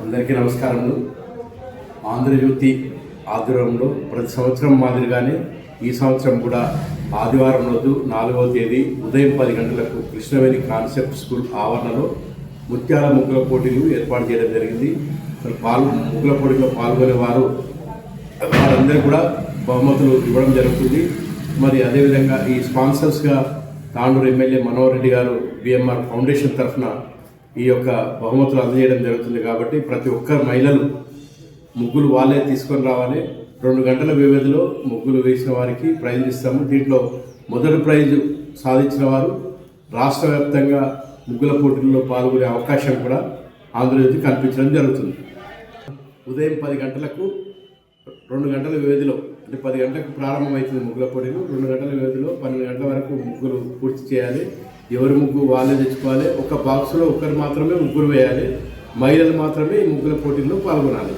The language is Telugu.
అందరికీ నమస్కారములు. ఆంధ్రజ్యోతి ఆధ్వర్యంలో ప్రతి సంవత్సరం మాదిరిగానే ఈ సంవత్సరం కూడా ఆదివారం రోజు 4వ తేదీ ఉదయం 10 గంటలకు కృష్ణవేణి కాన్సెప్ట్ స్కూల్ ఆవరణలో ముత్యాల ముగ్గుల పోటీలు ఏర్పాటు చేయడం జరిగింది. ముగ్గుల పోటీలో పాల్గొనే వారందరూ కూడా బహుమతులు ఇవ్వడం జరుగుతుంది. మరి అదేవిధంగా ఈ స్పాన్సర్స్గా తాండూరు ఎమ్మెల్యే మనోహర్ రెడ్డి గారు బిఎంఆర్ ఫౌండేషన్ తరఫున ఈ యొక్క బహుమతులు అందజేయడం జరుగుతుంది. కాబట్టి ప్రతి ఒక్క మహిళలు ముగ్గులు వాళ్ళే తీసుకొని రావాలి. 2 గంటల వ్యవధిలో ముగ్గులు వేసిన వారికి ప్రైజులు ఇస్తాము. దీంట్లో మొదటి ప్రైజు సాధించిన వారు రాష్ట్ర వ్యాప్తంగా ముగ్గుల పోటీల్లో పాల్గొనే అవకాశం కూడా ఆంధ్రజ్యోతి కల్పించడం జరుగుతుంది. ఉదయం 10 గంటలకు 2 గంటల వ్యవధిలో, అంటే 10 గంటలకు ప్రారంభమవుతుంది ముగ్గుల పోటీలు. 2 గంటల వ్యవధిలో 12 గంటల వరకు ముగ్గులు పూర్తి చేయాలి. ఎవరి ముగ్గు వాళ్ళే తెచ్చుకోవాలి. ఒక బాక్సులో ఒకరు మాత్రమే ముగ్గులు వేయాలి. మహిళలు మాత్రమే ఈ ముగ్గుల పోటీల్లో పాల్గొనాలి.